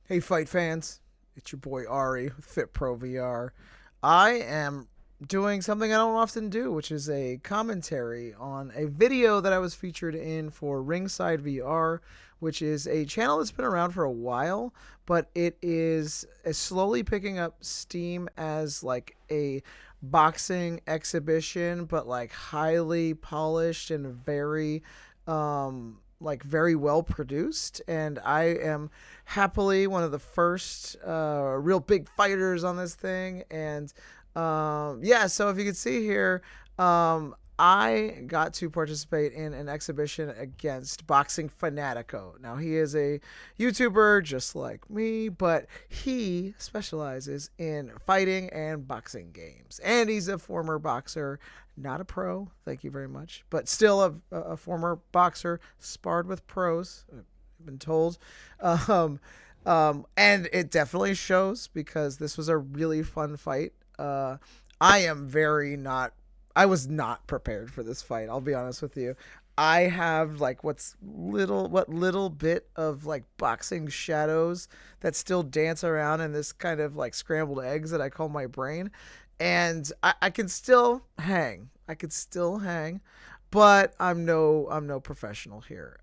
Hey, fight fans. It's your boy Ari with FitProVR. I am doing something I don't often do, which is a commentary on a video that I was featured in for Ringside VR, which is a channel that's been around for a while, but it is slowly picking up steam as like a boxing exhibition, but like highly polished and very well produced. And I am happily one of the first real big fighters on this thing. And yeah, so if you can see here, I got to participate in an exhibition against BoxingFanatico. Now, he is a YouTuber just like me, but he specializes in fighting and boxing games. And he's a former boxer, not a pro, thank you very much, but still a former boxer, sparred with pros, I've been told. Um, and it definitely shows because this was a really fun fight. I am very not I was not prepared for this fight. I'll be honest with you. I have like what little bit of like boxing shadows that still dance around in this kind of like scrambled eggs that I call my brain, and I can still hang. I could still hang, but I'm no professional here.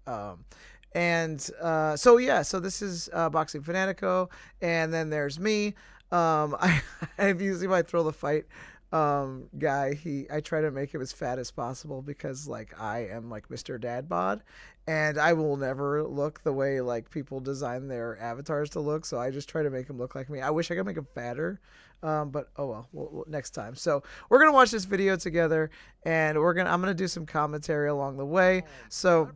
And so yeah, so this is Boxing Fanatico, and then there's me. I usually my throw the fight guy, I try to make him as fat as possible because like I am like Mr. Dad bod, and I will never look the way like people design their avatars to look, so I just try to make him look like me. I wish I could make him fatter, but oh well, next time. So we're gonna watch this video together, and I'm gonna do some commentary along the way. So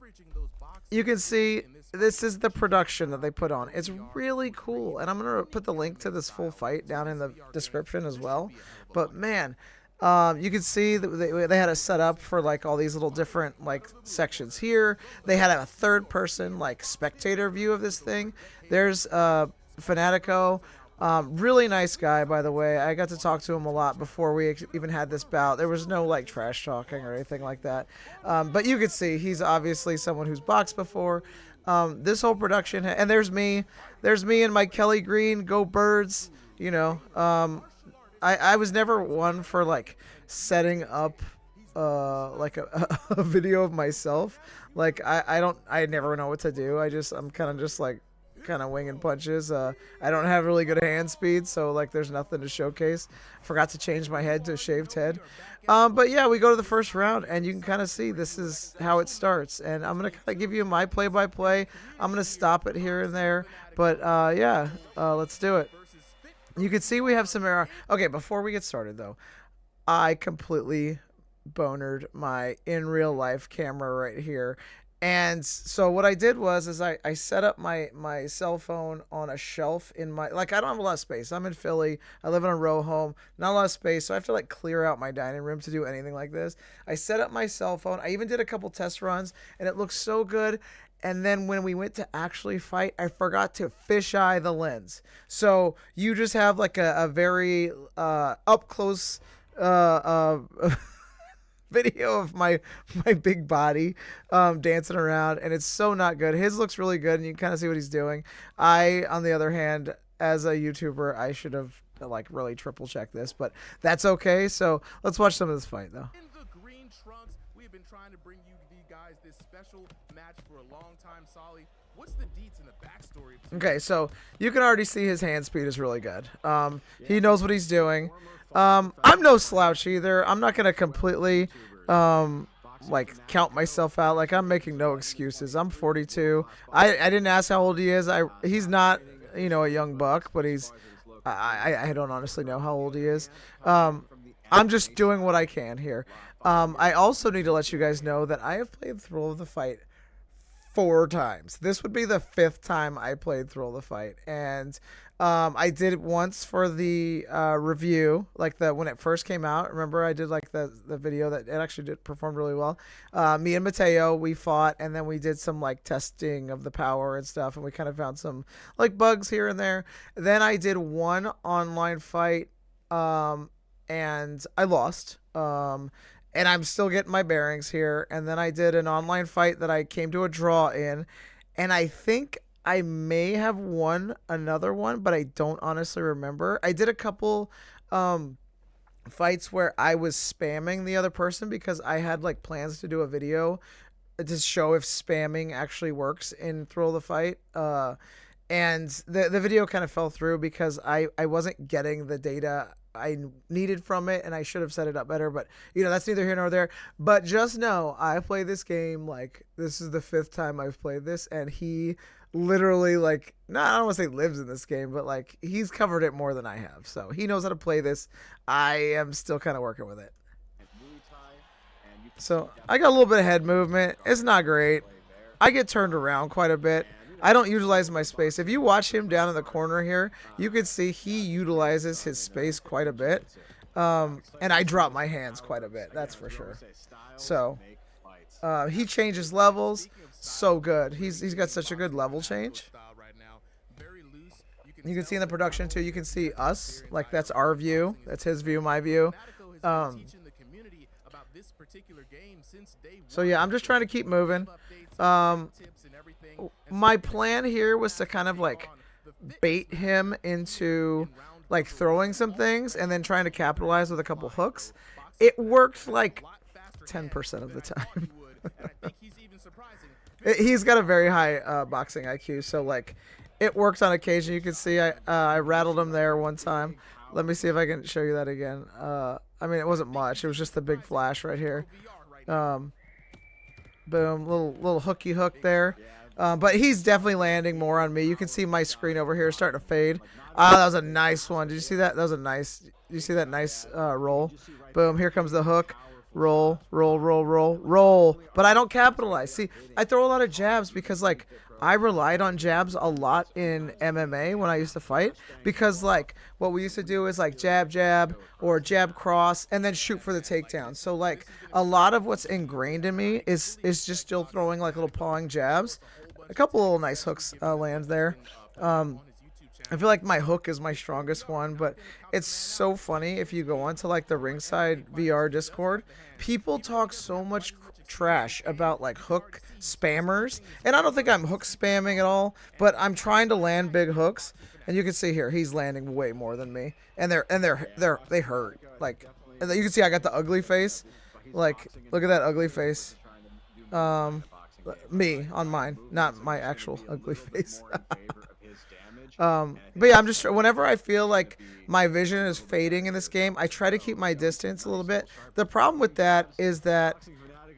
you can see this is the production that they put on. It's really cool, and I'm gonna put the link to this full fight down in the description as well. But man, you can see that they had a setup for like all these little different like sections here. They had a third person like spectator view of this thing. There's Fanatico. Really nice guy, by the way. I got to talk to him a lot before we even had this bout. There was no like trash talking or anything like that. But you could see he's obviously someone who's boxed before. This whole production, and there's me. There's me and my Kelly Green, go Birds. You know, I was never one for like setting up like a video of myself. Like I never know what to do. I'm kind of just like kind of winging punches. I don't have really good hand speed, so like there's nothing to showcase. Forgot to change my head to a shaved head. But yeah, we go to the first round, and you can kind of see this is how it starts. And I'm gonna kind of give you my play-by-play. I'm gonna stop it here and there, but yeah, let's do it. You can see we have some error. Okay, before we get started though, I completely bonered my in real life camera right here. And so what I did was I set up my cell phone on a shelf in my, like, I don't have a lot of space. I'm in Philly. I live in a row home, not a lot of space, so I have to like clear out my dining room to do anything like this. I set up my cell phone. I even did a couple test runs, and it looks so good. And then when we went to actually fight, I forgot to fisheye the lens. So you just have like a very up close video of my big body dancing around, and it's so not good. His looks really good, and you can kind of see what he's doing. I, on the other hand, as a YouTuber, I should have like really triple checked this, but that's okay. So let's watch some of this fight though. In the green trunks, we've been trying to bring you guys this special match for a long time. Solly, what's the deets in the backstory? Okay, so you can already see his hand speed is really good. He knows what he's doing. I'm no slouch either. I'm not gonna completely like count myself out. Like, I'm making no excuses. I'm 42. I didn't ask how old he is. He's not, you know, a young buck, but I don't honestly know how old he is. I'm just doing what I can here. I also need to let you guys know that I have played Thrill of the Fight 4 times. This would be the 5th time I played Thrill of the Fight, and I did it once for the review, like when it first came out. Remember, I did like the video that it actually did performed really well. Me and Mateo, we fought, and then we did some like testing of the power and stuff, and we kind of found some like bugs here and there. Then I did one online fight, and I lost. And I'm still getting my bearings here. And then I did an online fight that I came to a draw in, and I think I may have won another one, but I don't honestly remember. I did a couple fights where I was spamming the other person because I had like plans to do a video to show if spamming actually works in Thrill of the Fight. And the video kind of fell through because I wasn't getting the data I needed from it, and I should have set it up better, but that's neither here nor there. But just know I play this game like this is the 5th time I've played this, and he literally like, no, I don't want to say lives in this game, but like he's covered it more than I have, so he knows how to play this. I am still kind of working with it. So I got a little bit of head movement. It's not great. I get turned around quite a bit. I don't utilize my space. If you watch him down in the corner here, you can see he utilizes his space quite a bit. And I drop my hands quite a bit, that's for sure. So he changes levels so good. He's got such a good level change. You can see in the production too, you can see us, like that's our view, that's his view, my view. So yeah, I'm just trying to keep moving. My plan here was to kind of like bait him into like throwing some things and then trying to capitalize with a couple hooks. It worked like 10% of the time. He's got a very high boxing IQ, so like it works on occasion. You can see I rattled him there one time. Let me see if I can show you that again. I mean, it wasn't much. It was just the big flash right here. Boom, little hooky hook there. But he's definitely landing more on me. You can see my screen over here starting to fade. That was a nice one. Did you see that? That was a nice. Did you see that nice roll? Boom, here comes the hook. Roll, roll, roll, roll, roll. But I don't capitalize. See, I throw a lot of jabs because like I relied on jabs a lot in MMA when I used to fight, because like what we used to do is like jab, jab, or jab cross, and then shoot for the takedown. So like a lot of what's ingrained in me is just still throwing like little pawing jabs. A couple little nice hooks land there. I feel like my hook is my strongest one, but it's so funny if you go onto like the Ringside VR Discord, people talk so much trash about like hook spammers, and I don't think I'm hook spamming at all, but I'm trying to land big hooks, and you can see here he's landing way more than me, and they hurt. Like, and you can see I got the ugly face. Like, look at that ugly face. Me on mine, not my actual ugly face. But yeah, I'm just, whenever I feel like my vision is fading in this game, I try to keep my distance a little bit. The problem with that is that,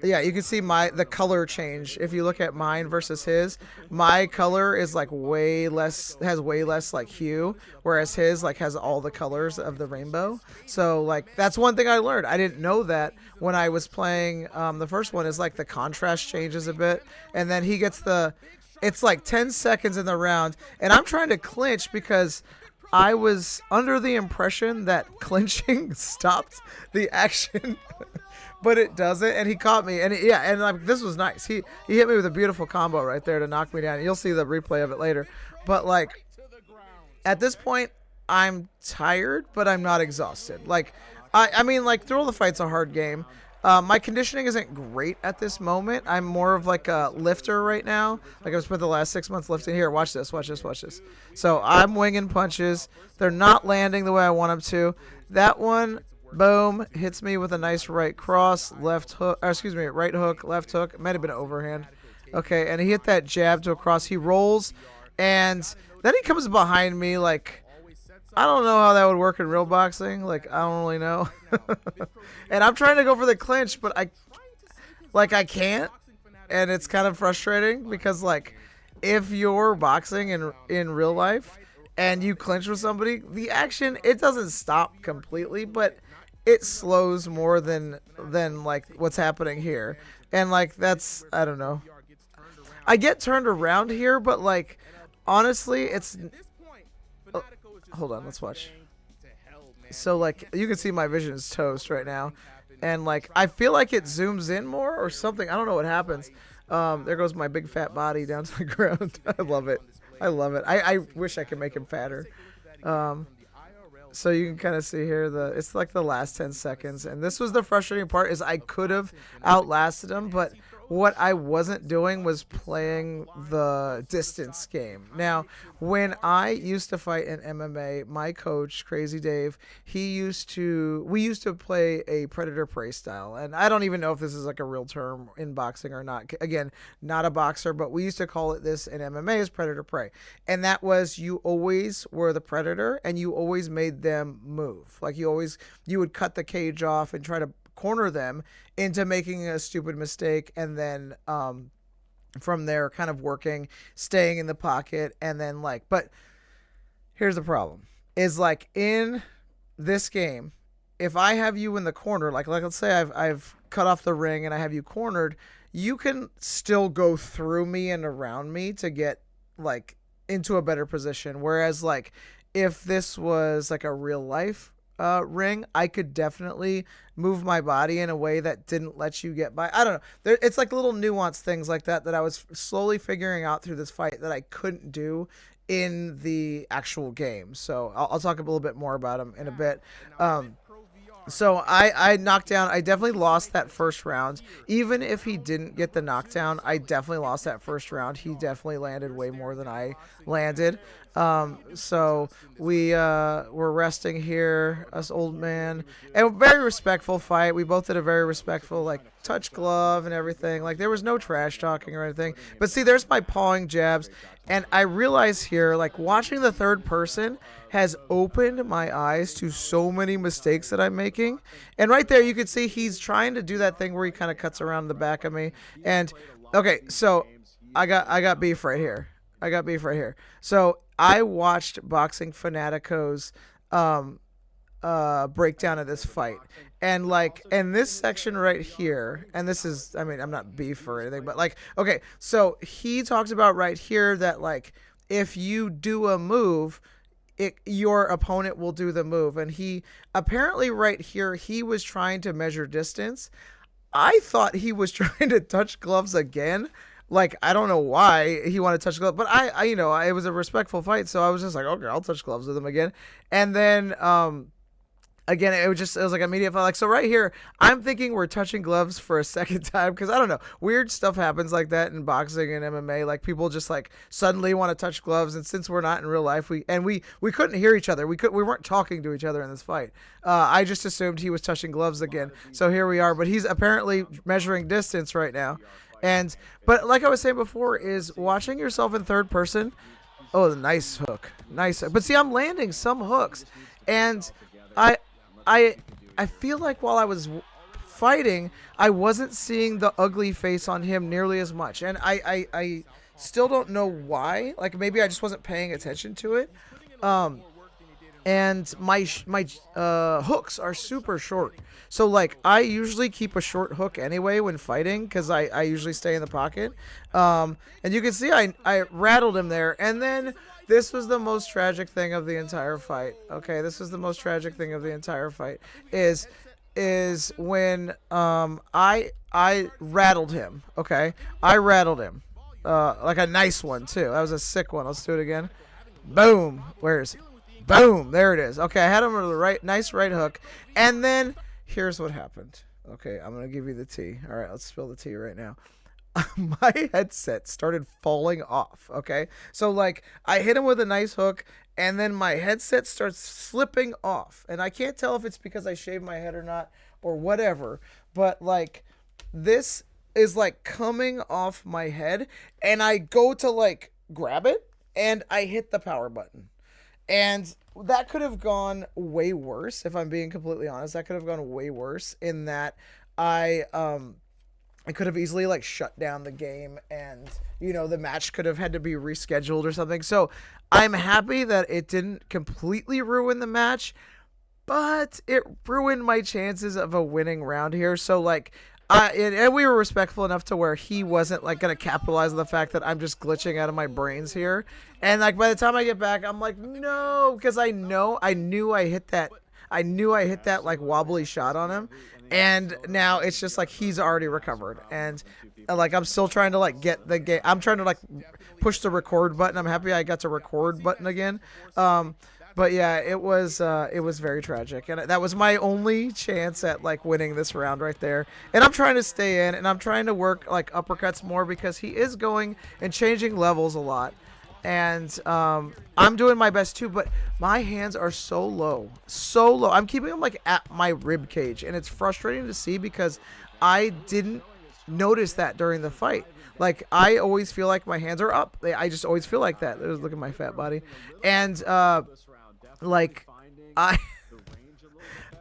yeah, you can see the color change. If you look at mine versus his, my color is like has way less like hue, whereas his like has all the colors of the rainbow. So like that's one thing I learned. I didn't know that when I was playing the first one, is like the contrast changes a bit, and then he gets it's like 10 seconds in the round, and I'm trying to clinch because I was under the impression that clinching stopped the action, but it doesn't, and he caught me, and and like this was nice. He hit me with a beautiful combo right there to knock me down. You'll see the replay of it later, but like at this point, I'm tired, but I'm not exhausted. Like I mean, like Thrill of the Fight's a hard game. My conditioning isn't great at this moment. I'm more of like a lifter right now. Like I've spent the last 6 months lifting. Here, watch this, watch this, watch this. So I'm winging punches. They're not landing the way I want them to. That one, boom, hits me with a nice right cross, left hook, right hook, left hook. It might have been an overhand. Okay, and he hit that jab to a cross. He rolls, and then he comes behind me like, I don't know how that would work in real boxing. Like, I don't really know. And I'm trying to go for the clinch, but I can't. And it's kind of frustrating because, like, if you're boxing in real life and you clinch with somebody, the action, it doesn't stop completely, but it slows more than like what's happening here. And like that's, I don't know. I get turned around here, but like honestly, it's hold on, let's watch. So like you can see my vision is toast right now, and like I feel like it zooms in more or something. I don't know what happens. There goes my big fat body down to the ground. I love it. I love it. I wish I could make him fatter. So you can kind of see here it's like the last 10 seconds, and this was the frustrating part, is I could have outlasted him, but what I wasn't doing was playing the distance game. Now, when I used to fight in MMA, my coach, Crazy Dave, we used to play a predator prey style. And I don't even know if this is like a real term in boxing or not. Again, not a boxer, but we used to call it this in MMA as predator prey. And that was you always were the predator and you always made them move. Like you would cut the cage off and try to corner them into making a stupid mistake, and then from there kind of staying in the pocket, and then but here's the problem is in this game, if I have you in the corner, like let's say I've cut off the ring and I have you cornered, you can still go through me and around me to get into a better position. Whereas if this was a real life ring, I could definitely move my body in a way that didn't let you get by. I don't know. It's little nuanced things like that I was slowly figuring out through this fight that I couldn't do in the actual game. So I'll talk a little bit more about them in a bit. So I knocked down. I definitely lost that first round. Even if he didn't get the knockdown, I definitely lost that first round. He definitely landed way more than I landed. So we were resting here, us old man, and a very respectful fight. We both did a very respectful touch glove and everything. There was no trash talking or anything. But see, there's my pawing jabs, and I realize here watching the third person has opened my eyes to so many mistakes that I'm making. And right there you can see he's trying to do that thing where he kind of cuts around the back of me. And okay, so I got beef right here. So I watched BoxingFanatico's breakdown of this fight. And in this section right here, and this is, I mean, I'm not beef or anything, but okay, so he talks about right here that if you do a move, your opponent will do the move. And he apparently right here, he was trying to measure distance. I thought he was trying to touch gloves again. I don't know why he wanted to touch gloves, but I it was a respectful fight. So I was just okay, I'll touch gloves with him again. And then, again, it was immediate fight. So right here, I'm thinking we're touching gloves for a second time because I don't know, weird stuff happens like that in boxing and MMA. People just suddenly want to touch gloves, and since we're not in real life, we couldn't hear each other. We weren't talking to each other in this fight. I just assumed he was touching gloves again. So here we are, but he's apparently measuring distance right now. But like I was saying before, is watching yourself in third person. Oh, nice hook, nice. But see, I'm landing some hooks, and I feel while I was fighting, I wasn't seeing the ugly face on him nearly as much. And I still don't know why. Maybe I just wasn't paying attention to it. And my hooks are super short. So I usually keep a short hook anyway when fighting because I usually stay in the pocket. And you can see I rattled him there. And then this was the most tragic thing of the entire fight. Okay, this was the most tragic thing of the entire fight is when I rattled him. Okay, I rattled him a nice one too. That was a sick one. Let's do it again. Boom. Boom. There it is. Okay, I had him with a nice right hook, and then here's what happened. Okay, I'm gonna give you the tea. All right, let's spill the tea right now. My headset started falling off. Okay, so I hit him with a nice hook, and then my headset starts slipping off, and I can't tell if it's because I shaved my head or not or whatever, but this is coming off my head, and I go to grab it, and I hit the power button. And that could have gone way worse, if I'm being completely honest. That could have gone way worse in that I could have easily shut down the game, and the match could have had to be rescheduled or something. So I'm happy that it didn't completely ruin the match, but it ruined my chances of a winning round here. So and we were respectful enough to where he wasn't gonna capitalize on the fact that I'm just glitching out of my brains here. And by the time I get back, I'm no, because I knew I hit that wobbly shot on him, and now it's just he's already recovered, and I'm still trying to get the game. I'm trying to push the record button. I'm happy I got to record button again. But yeah, it was very tragic, and that was my only chance at like winning this round right there. And I'm trying to stay in, and I'm trying to work like uppercuts more because he is going and changing levels a lot, and I'm doing my best too. But my hands are so low, so low. I'm keeping them like at my rib cage, and it's frustrating to see because I didn't notice that during the fight. Like I always feel like my hands are up. I just always feel like that. Look at my fat body, and like I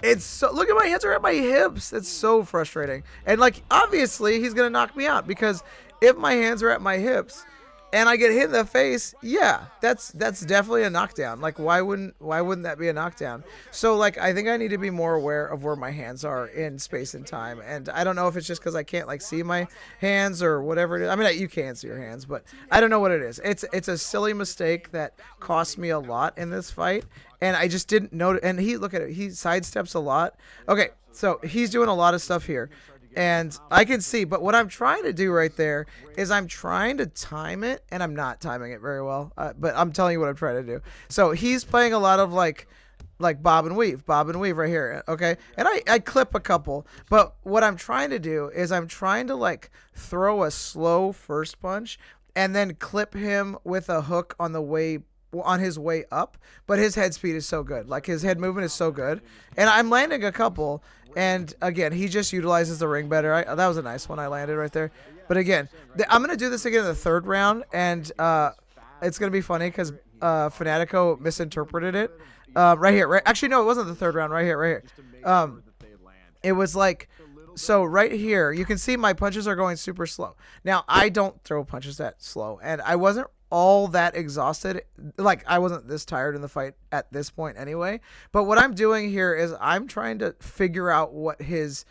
it's so look at my hands are at my hips. It's so frustrating. And like obviously he's gonna knock me out because if my hands are at my hips and I get hit in the face, yeah, that's definitely a knockdown. Like why wouldn't that be a knockdown? So like I think I need to be more aware of where my hands are in space and time. And I don't know if it's just because I can't like see my hands or whatever it is. I mean you can see your hands, but I don't know what it is. It's a silly mistake that cost me a lot in this fight. And I just didn't notice. And he look at it. He sidesteps a lot. Okay, so he's doing a lot of stuff here. And I can see, but what I'm trying to do right there is I'm trying to time it, and I'm not timing it very well. But I'm telling you what I'm trying to do. So he's playing a lot of like bob and weave right here, okay? And I clip a couple, but what I'm trying to do is I'm trying to like throw a slow first punch and then clip him with a hook on his way up, but his head speed is so good. Like his head movement is so good, and I'm landing a couple. And again, he just utilizes the ring better. That was a nice one I landed right there. But again, I'm gonna do this again in the third round, and it's gonna be funny because Fanatico misinterpreted it. Right here, right? Actually, no, it wasn't the third round. Right here. It was like. So right here, you can see my punches are going super slow. Now, I don't throw punches that slow, and I wasn't all that exhausted. Like, I wasn't this tired in the fight at this point anyway. But what I'm doing here is I'm trying to figure out what his,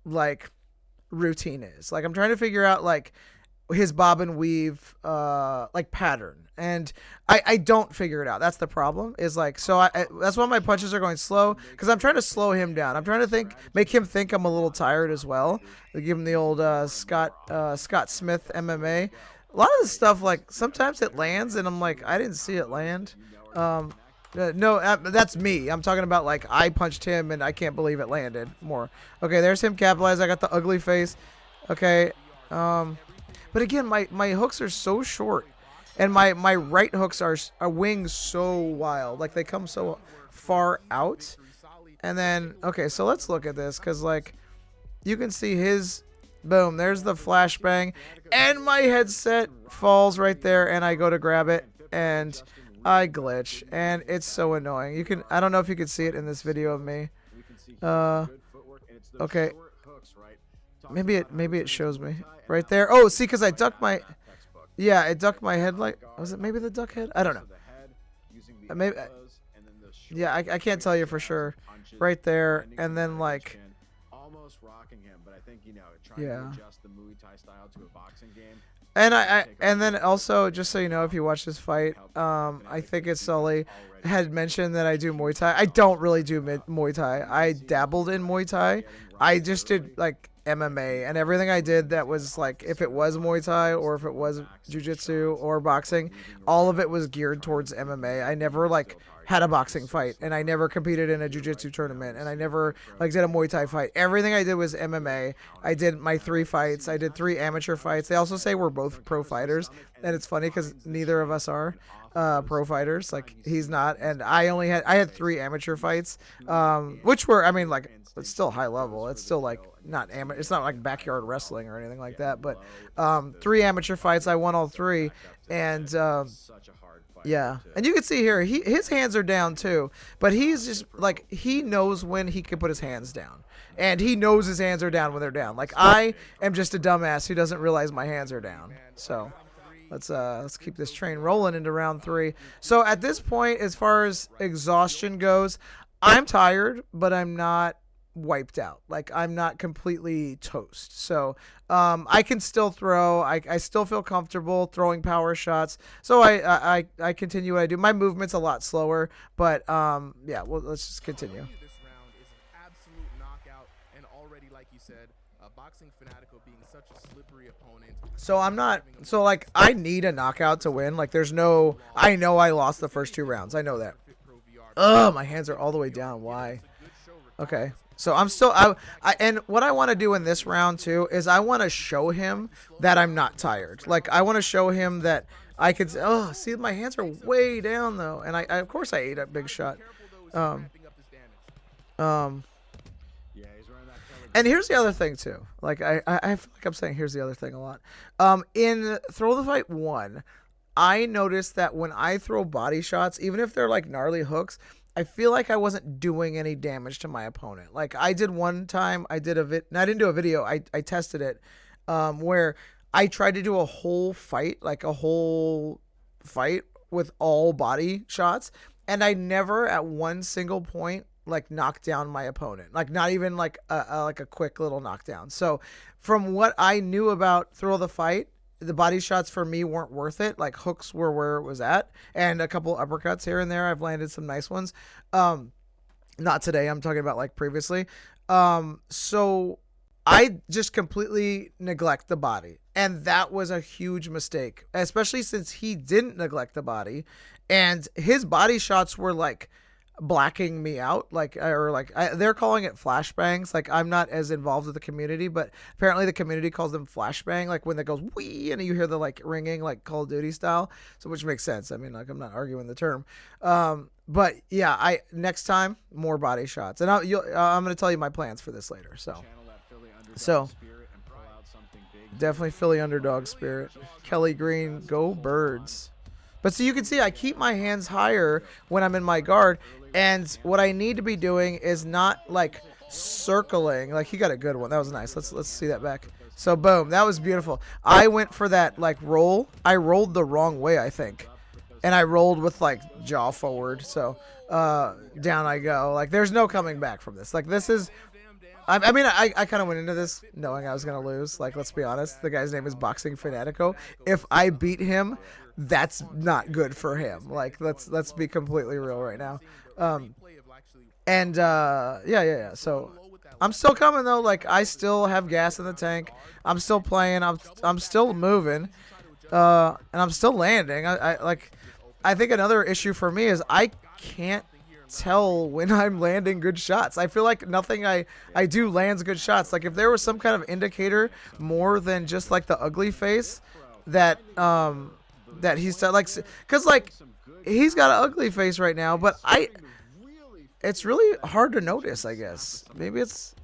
like, routine is. Like, I'm trying to figure out, like, his bob and weave, like, pattern. And I don't figure it out. That's the problem. Is like so. That's why my punches are going slow because I'm trying to slow him down. I'm trying to make him think I'm a little tired as well. I give him the old Scott Smith MMA. A lot of this stuff, like sometimes it lands, and I'm like, I didn't see it land. No, that's me. I'm talking about like I punched him, and I can't believe it landed more. Okay, there's him capitalized. I got the ugly face. Okay, but again, my hooks are so short. And my right hooks are wings so wild. Like, they come so far out. And then, okay, so let's look at this. Because, like, you can see his, boom, there's the flashbang. And my headset falls right there. And I go to grab it. And I glitch. And it's so annoying. I don't know if you can see it in this video of me. Okay. Maybe it shows me. Right there. Oh, see, because I ducked my... Yeah, it ducked my head like... Was it maybe the duck head? I don't know. Maybe... Yeah, I can't tell you for sure. Right there, and then like... Yeah. And then also, just so you know, if you watch this fight, I think it's Sully had mentioned that I do Muay Thai. I don't really do Muay Thai. I dabbled in Muay Thai. I just did like MMA, and everything I did that was like, if it was Muay Thai or if it was jiu-jitsu or boxing, all of it was geared towards MMA. I never like had a boxing fight, and I never competed in a jiu-jitsu tournament, and I never like did a Muay Thai fight. Everything I did was MMA. I did my 3 fights. I did 3 amateur fights. They also say we're both pro fighters, and it's funny because neither of us are pro fighters. Like, he's not, and I had 3 amateur fights, which were, I mean, like, it's still high level. It's still like not amateur. It's not like backyard wrestling or anything like that. But 3 amateur fights, I won all 3, and yeah. And you can see here, his hands are down too, but he's just like, he knows when he can put his hands down, and he knows his hands are down when they're down. Like, I am just a dumbass who doesn't realize my hands are down. So let's keep this train rolling into round 3. So at this point, as far as exhaustion goes, I'm tired, but I'm not wiped out. Like, I'm not completely toast. So I can still throw. I still feel comfortable throwing power shots. So I continue what I do. My movement's a lot slower, but yeah, well, let's just continue. This round is an absolute knockout, and already, like you said, BoxingFanatico being such a slippery opponent. So I'm not, so like, I need a knockout to win. Like, there's no, I know I lost the first 2 rounds. I know that. Ugh, my hands are all the way down. Why? Okay. So I'm still and what I want to do in this round too is I want to show him that I'm not tired. Like I want to show him that I could. Oh, see, my hands are way down though, and I of course I ate a big shot. Um, um, and here's the other thing too. Like I feel like I'm saying here's the other thing a lot. In Throw the Fight 1, I noticed that when I throw body shots, even if they're like gnarly hooks, I feel like I wasn't doing any damage to my opponent. Like I did one time, I didn't do a video, I tested it, where I tried to do a whole fight, like a whole fight with all body shots, and I never at one single point like knocked down my opponent, like not even like a quick little knockdown. So from what I knew about Thrill of the Fight, the body shots for me weren't worth it. Like hooks were where it was at, and a couple uppercuts here and there. I've landed some nice ones. Not today. I'm talking about like previously. So I just completely neglect the body, and that was a huge mistake, especially since he didn't neglect the body, and his body shots were like blacking me out, they're calling it flashbangs. Like I'm not as involved with the community, but apparently the community calls them flashbang, like when it goes wee and you hear the like ringing, like Call of Duty style. So which makes sense. I mean, like I'm not arguing the term. But yeah, next time more body shots, and I'm going to tell you my plans for this later. So definitely Philly underdog spirit. Kelly Green, go Birds. But so you can see I keep my hands higher when I'm in my guard, and what I need to be doing is not like circling. Like he got a good one. That was nice. Let's see that back. So boom, that was beautiful. I went for that like roll. I rolled the wrong way, I think. And I rolled with like jaw forward. So down I go. Like there's no coming back from this. Like this is I mean, I kind of went into this knowing I was going to lose. Like, let's be honest. The guy's name is Boxing If I beat him, that's not good for him. Like, let's be completely real right now. Yeah. So I'm still coming, though. Like, I still have gas in the tank. I'm still playing. I'm still moving. And I'm still landing. I think another issue for me is I can't tell when I'm landing good shots. I feel like nothing I do lands good shots. Like if there was some kind of indicator more than just like the ugly face that that he's like, because like he's got an ugly face right now, but it's really hard to notice, I guess. Maybe it's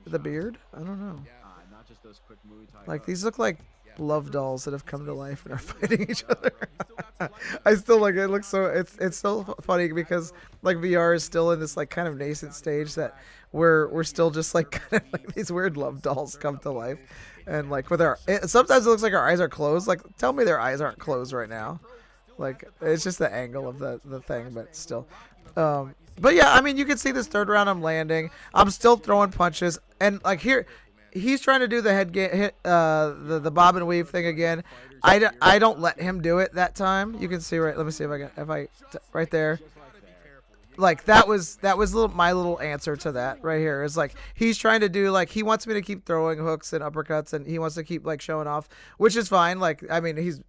the beard. I don't know. Like these look like love dolls that have come to life and are fighting each other. I still like it. Looks so it's so funny because like VR is still in this like kind of nascent stage that we're still just like kind of like these weird love dolls come to life, and like with sometimes it looks like our eyes are closed. Like tell me their eyes aren't closed right now. Like it's just the angle of the thing, but still. But yeah, I mean you can see this third round I'm landing. I'm still throwing punches, and like here. He's trying to do the the bob and weave thing again. I don't let him do it that time. You can see right. Let me see if I right there. Like that was my little answer to that right here. Is like he's trying to do like he wants me to keep throwing hooks and uppercuts, and he wants to keep like showing off, which is fine. Like I mean he's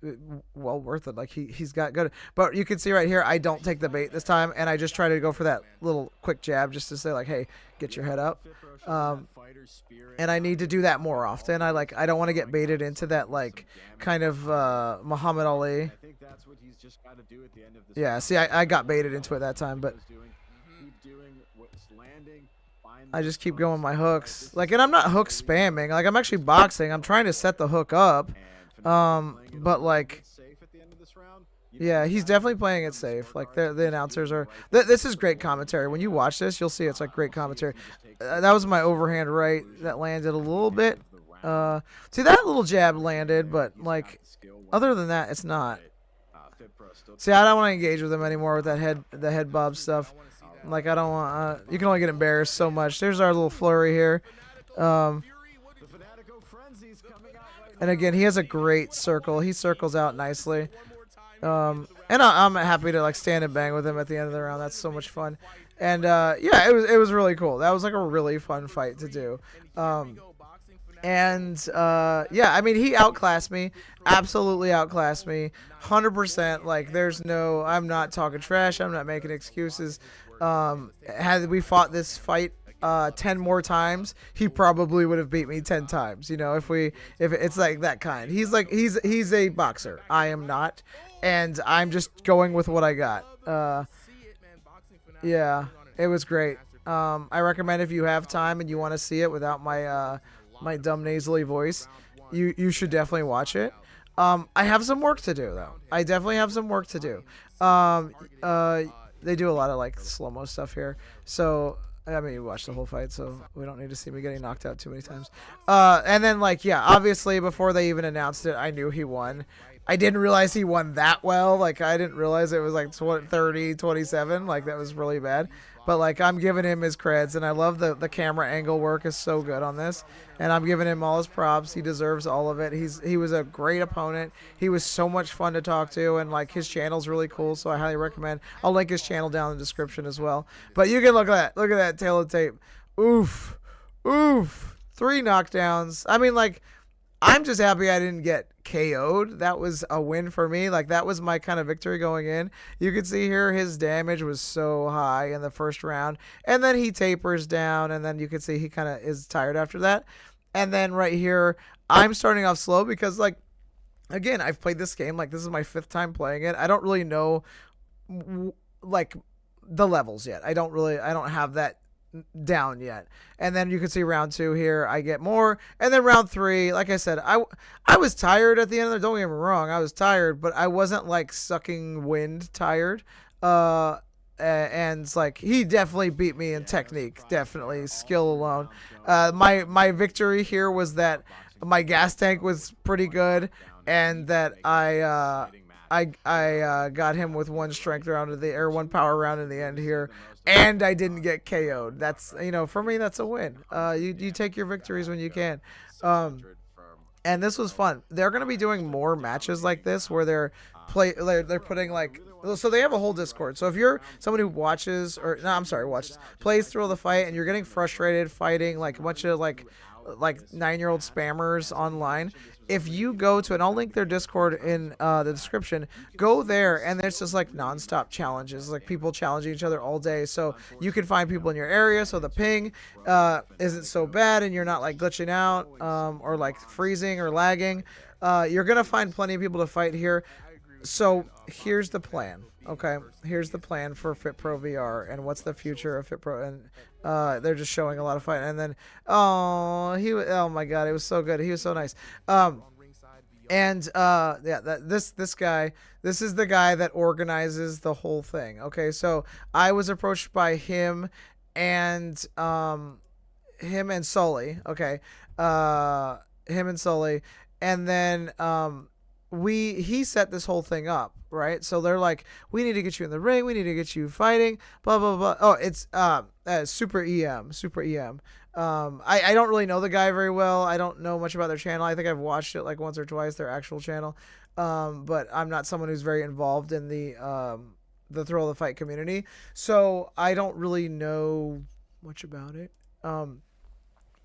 well worth it. Like he's got good. But you can see right here I don't take the bait this time, and I just try to go for that little quick jab just to say like, hey, get your head up. And I need to do that more often. I don't want to get baited into that like kind of Muhammad Ali. Yeah, see, I got baited into it that time, but I just keep going my hooks. Like, and I'm not hook spamming. Like, I'm actually boxing. I'm trying to set the hook up. But like, yeah, he's definitely playing it safe. Like the announcers are. This is great commentary. When you watch this, you'll see it's like great commentary. That was my overhand right that landed a little bit. See that little jab landed, but like other than that, it's not. See, I don't want to engage with him anymore with the head bob stuff. Like I don't want. You can only get embarrassed so much. There's our little flurry here. And again, he has a great circle. He circles out nicely. And I'm happy to like stand and bang with him at the end of the round. That's so much fun. And yeah, it was really cool. That was like a really fun fight to do. And And yeah, I mean, he outclassed me, absolutely outclassed me, 100%. Like, there's no, I'm not talking trash, I'm not making excuses. Had we fought this fight 10 more times, he probably would have beat me 10 times. You know, if it's like that kind. He's a boxer. I am not, and I'm just going with what I got. Yeah, it was great. I recommend if you have time and you want to see it without my dumb nasally voice, you should definitely watch it. I have some work to do though. I definitely have some work to do. Um, uh, they do a lot of like slow mo stuff here, so I mean, you watched the whole fight, so we don't need to see me getting knocked out too many times. And then like yeah, obviously before they even announced it, I knew he won. I didn't realize he won that well. Like, I didn't realize it was like 30-27. Like, that was really bad. But, like, I'm giving him his creds, and I love the camera angle work is so good on this. And I'm giving him all his props. He deserves all of it. He was a great opponent. He was so much fun to talk to, and, like, his channel's really cool, so I highly recommend. I'll link his channel down in the description as well. But you can look at that. Look at that tail of tape. Oof. Oof. 3 knockdowns. I mean, like, I'm just happy I didn't get KO'd. That was a win for me. Like, that was my kind of victory going in. You can see here his damage was so high in the first round. And then he tapers down, and then you can see he kind of is tired after that. And then right here, I'm starting off slow because, like, again, I've played this game. Like, this is my 5th time playing it. I don't really know, like, the levels yet. I don't have that down yet. And then you can see round 2 here, I get more. And then round 3, like I said, I was tired at the end of it. Don't get me wrong, I was tired, but I wasn't like sucking wind tired. And like he definitely beat me in technique, definitely skill alone. My victory here was that my gas tank was pretty good, and that I got him with 1 strength round of the air, 1 power round in the end here, and I didn't get KO'd. That's, you know, for me that's a win. You take your victories when you can. And this was fun. They're gonna be doing more matches like this where they're putting like, so they have a whole Discord. So if you're someone who watches, or no, I'm sorry, watches, plays through the fight, and you're getting frustrated fighting like a bunch of like 9-year-old spammers online, if you go to, and I'll link their Discord in the description, go there, and there's just like nonstop challenges, like people challenging each other all day. So you can find people in your area, so the ping isn't so bad, and you're not like glitching out or like freezing or lagging. You're gonna find plenty of people to fight here. So here's the plan. Okay, here's the plan for FitProVR and what's the future of FitPro. And they're just showing a lot of fight. And then, oh my God, it was so good. He was so nice. Yeah, this guy, this is the guy that organizes the whole thing. Okay, so I was approached by him and Sully. Okay, him and Sully, and then he set this whole thing up, right? So they're like, we need to get you in the ring, we need to get you fighting, blah blah blah. Oh, it's Super EM. I don't really know the guy very well. I don't know much about their channel. I think I've watched it like once or twice, their actual channel. But I'm not someone who's very involved in the thrill of the fight community, so I don't really know much about it.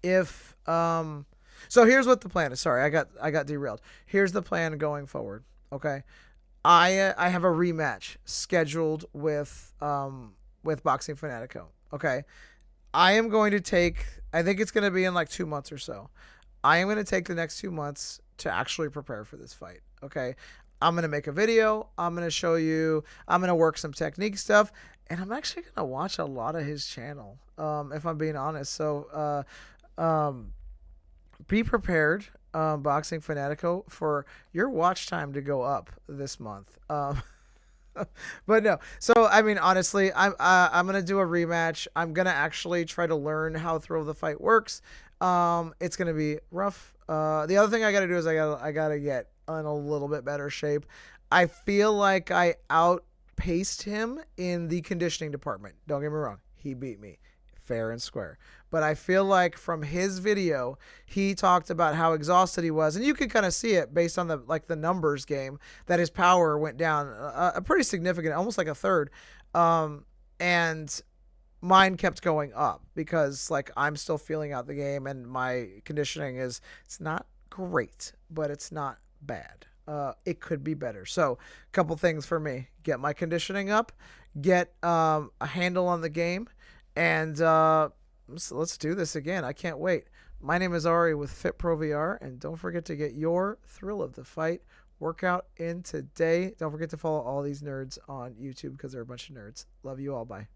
If So here's what the plan is. Sorry, I got derailed. Here's the plan going forward. Okay, I have a rematch scheduled with BoxingFanatico. Okay, I am going to take. I think it's going to be in like 2 months or so. I am going to take the next 2 months to actually prepare for this fight. Okay, I'm going to make a video. I'm going to show you. I'm going to work some technique stuff, and I'm actually going to watch a lot of his channel. If I'm being honest. So, be prepared, BoxingFanatico, for your watch time to go up this month. But no. So I mean, honestly, I'm gonna do a rematch. I'm gonna actually try to learn how Thrill of the Fight works. It's gonna be rough. The other thing I gotta do is I gotta get in a little bit better shape. I feel like I outpaced him in the conditioning department. Don't get me wrong, he beat me fair and square. But I feel like from his video, he talked about how exhausted he was, and you could kind of see it based on the numbers game, that his power went down a pretty significant, almost like a third. And mine kept going up because like I'm still feeling out the game and my conditioning is it's not great, but it's not bad. It could be better. So, a couple things for me: get my conditioning up, get a handle on the game, and let's do this again. I can't wait. My name is Ari with FitProVR, and don't forget to get your thrill of the fight workout in today. Don't forget to follow all these nerds on YouTube because they're a bunch of nerds. Love you all. Bye.